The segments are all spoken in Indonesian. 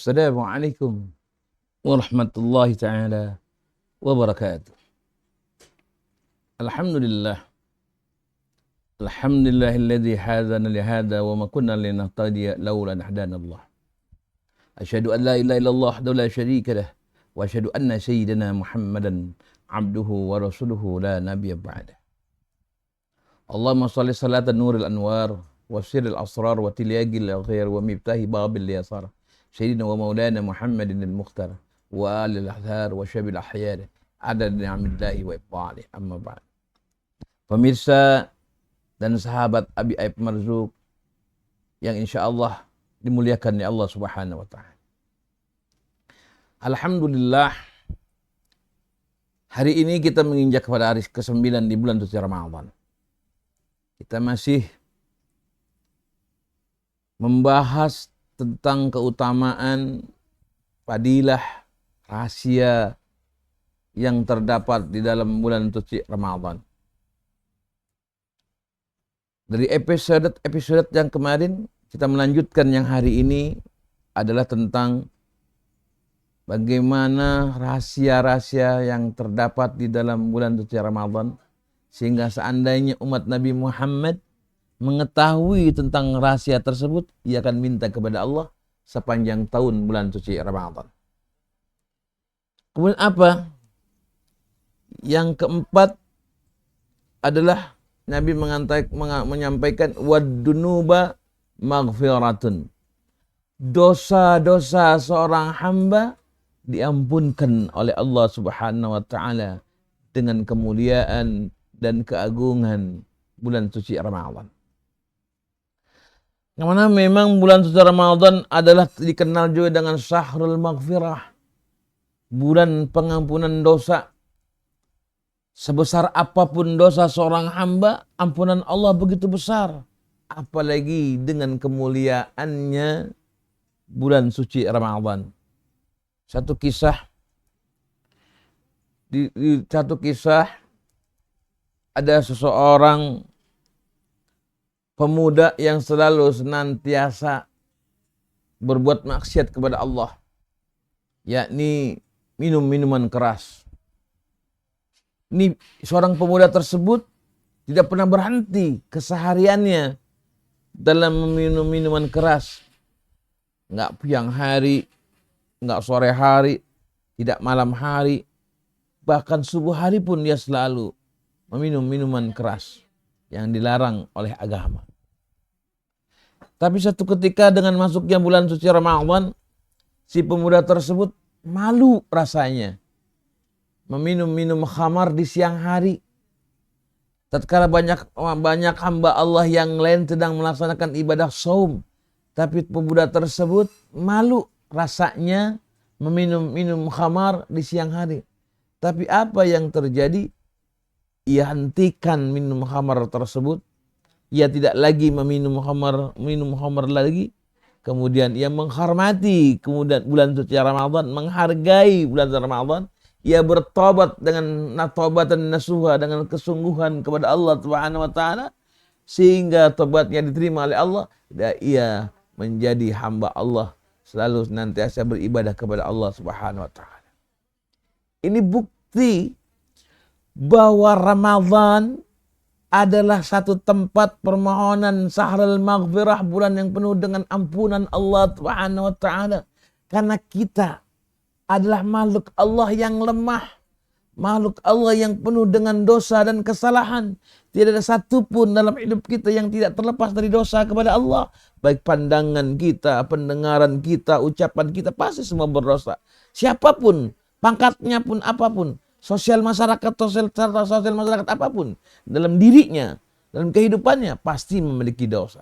Assalamualaikum warahmatullahi ta'ala wabarakatuh. Alhamdulillah. Alhamdulillahilladzi hadana li hadza wa ma kunna linahtadiya laula an hadana Allah. Asyhadu an la ilaha illallah wahdahu la syarika lah wa asyhadu anna sayyidina Muhammadan abduhu wa rasuluhu la nabiyya ba'dah. Allahumma shalli salatan nuril anwar wa sirril asrar wa tilyagil ghair wa miftahi babil yasar. Sayyidina wa maulana Muhammadin al-Mukhtar wa alil ahzar wa syabil ahyar adad ni'amillahi wa ibali amma ba'd. Pemirsa dan sahabat Abi Aib Marzuq yang insyaallah dimuliakan oleh Allah Subhanahu wa taala. Alhamdulillah, hari ini kita menginjak pada hari ke-9 di bulan suci Ramadan. Kita masih membahas tentang keutamaan, fadilah, rahasia yang terdapat di dalam bulan suci Ramadan. Dari episode yang kemarin, kita melanjutkan yang hari ini adalah tentang bagaimana rahasia-rahasia yang terdapat di dalam bulan suci Ramadan, sehingga seandainya umat Nabi Muhammad mengetahui tentang rahasia tersebut, ia akan minta kepada Allah sepanjang tahun bulan suci Ramadan. Kemudian apa? Yang keempat adalah Nabi menyampaikan wad-dunuba maghfiratun. Dosa-dosa seorang hamba diampunkan oleh Allah Subhanahu wa taala dengan kemuliaan dan keagungan bulan suci Ramadan. Karena memang bulan suci Ramadan adalah dikenal juga dengan syahrul maghfirah, bulan pengampunan dosa. Sebesar apapun dosa seorang hamba, ampunan Allah begitu besar. Apalagi dengan kemuliaannya bulan suci Ramadan. Satu kisah, di satu kisah ada seseorang pemuda yang selalu senantiasa berbuat maksiat kepada Allah, yakni minum minuman keras. Ini seorang pemuda tersebut tidak pernah berhenti kesehariannya dalam meminum minuman keras. Enggak siang hari, enggak sore hari, tidak malam hari, bahkan subuh hari pun dia selalu meminum minuman keras yang dilarang oleh agama. Tapi satu ketika dengan masuknya bulan suci Ramadan, si pemuda tersebut malu rasanya meminum khamar di siang hari. Tatkala banyak hamba Allah yang lain sedang melaksanakan ibadah saum, tapi pemuda tersebut malu rasanya meminum khamar di siang hari. Tapi apa yang terjadi? Ia hentikan minum khamar tersebut. Ia tidak lagi minum khamar lagi. Kemudian ia menghormati kemudian bulan suci Ramadan, menghargai bulan Ramadan. Ia bertobat dengan taubatan nasuha, dengan kesungguhan kepada Allah Subhanahu wa taala, sehingga tobatnya diterima oleh Allah dan ia menjadi hamba Allah, selalu senantiasa beribadah kepada Allah Subhanahu wa taala. Ini bukti bahwa Ramadan adalah satu tempat permohonan syahrul maghfirah, bulan yang penuh dengan ampunan Allah Subhanahu wa taala. Karena kita adalah makhluk Allah yang lemah, makhluk Allah yang penuh dengan dosa dan kesalahan. Tidak ada satupun dalam hidup kita yang tidak terlepas dari dosa kepada Allah. Baik pandangan kita, pendengaran kita, ucapan kita, pasti semua berdosa. Siapapun, pangkatnya pun apapun, sosial masyarakat apapun, dalam dirinya, dalam kehidupannya pasti memiliki dosa.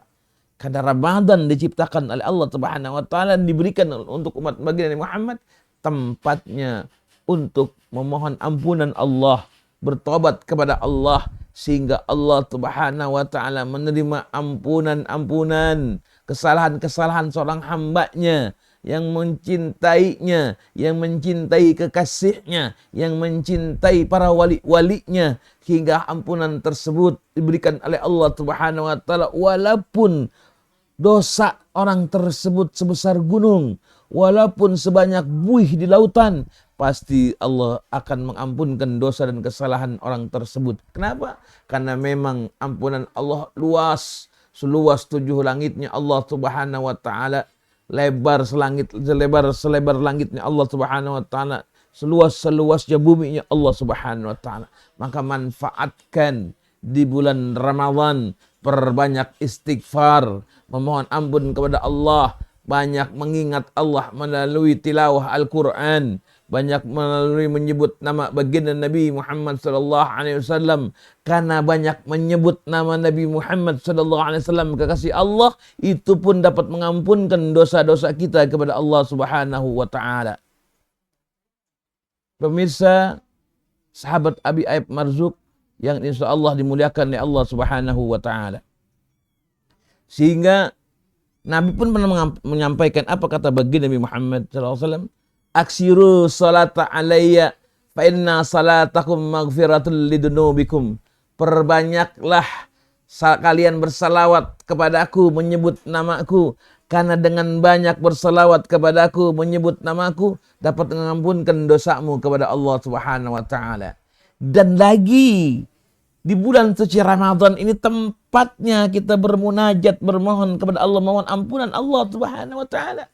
Karena Ramadan diciptakan oleh Allah Subhanahu wa taala dan diberikan untuk umat baginda Muhammad tempatnya untuk memohon ampunan Allah, bertobat kepada Allah, sehingga Allah Subhanahu wa taala menerima ampunan kesalahan-kesalahan seorang hambanya yang mencintainya, yang mencintai kekasihnya, yang mencintai para wali-walinya, hingga ampunan tersebut diberikan oleh Allah Subhanahu wa taala walaupun dosa orang tersebut sebesar gunung, walaupun sebanyak buih di lautan, pasti Allah akan mengampunkan dosa dan kesalahan orang tersebut. Kenapa? Karena memang ampunan Allah luas, seluas 7 langitnya Allah Subhanahu wa taala, selebar langitnya Allah Subhanahu wa taala, seluas-seluasnya buminya Allah Subhanahu wa taala. Maka manfaatkan di bulan Ramadan, perbanyak istighfar, memohon ampun kepada Allah, banyak mengingat Allah melalui tilawah Al-Quran, banyak melalui menyebut nama baginda Nabi Muhammad sallallahu alaihi wasallam. Karena banyak menyebut nama Nabi Muhammad sallallahu alaihi wasallam, kekasih Allah, itu pun dapat mengampunkan dosa-dosa kita kepada Allah Subhanahu wa taala. Pemirsa, sahabat Abi Ayyub Marzuq yang insya Allah dimuliakan oleh Allah Subhanahu wa taala. Sehingga Nabi pun pernah menyampaikan apa kata baginda Nabi Muhammad SAW, aksiru salata alayya fa inna salatakum maghfiratul lidunubikum. Perbanyaklah kalian bersalawat kepadaku, menyebut namaku, karena dengan banyak bersalawat kepadaku, menyebut namaku, dapat mengampunkan dosamu kepada Allah Subhanahu wa taala. Dan lagi di bulan suci Ramadan ini tempatnya kita bermunajat, bermohon kepada Allah, mohon ampunan Allah Subhanahu wa taala.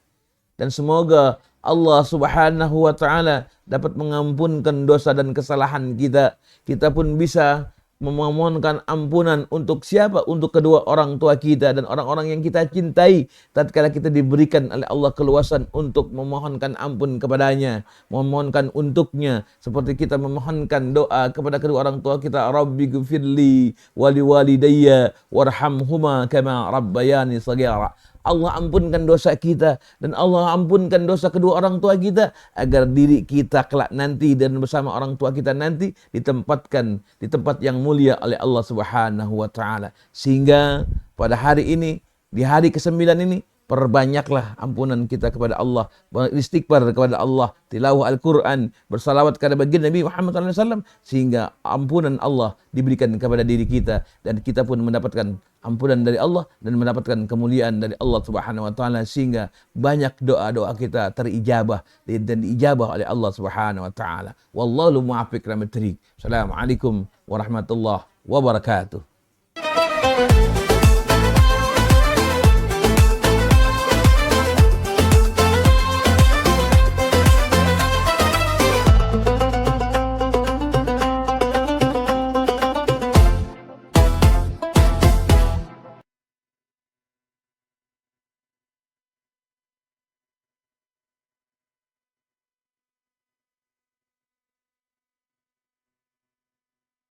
Dan semoga Allah Subhanahu wa taala dapat mengampunkan dosa dan kesalahan kita. Kita pun bisa memohonkan ampunan untuk siapa? Untuk kedua orang tua kita dan orang-orang yang kita cintai. Tatkala kita diberikan oleh Allah keluasan untuk memohonkan ampun kepadanya, memohonkan untuknya, seperti kita memohonkan doa kepada kedua orang tua kita, Rabbi ghfirli wali walidayya warhamhuma kama rabbayani shaghira. Allah ampunkan dosa kita dan Allah ampunkan dosa kedua orang tua kita, agar diri kita kelak nanti dan bersama orang tua kita nanti ditempatkan di tempat yang mulia oleh Allah Subhanahu wa taala. Sehingga pada hari ini, di hari ke-9 ini, perbanyaklah ampunan kita kepada Allah, beristighfar kepada Allah, tilawah Al-Quran, bersalawat kepada baginda Nabi Muhammad SAW, sehingga ampunan Allah diberikan kepada diri kita dan kita pun mendapatkan ampunan dari Allah dan mendapatkan kemuliaan dari Allah Subhanahu wa taala, sehingga banyak doa-doa kita terijabah dan diijabah oleh Allah Subhanahu wa taala. Wallahu muwaffiq ila thoriq. Assalamualaikum warahmatullahi wabarakatuh.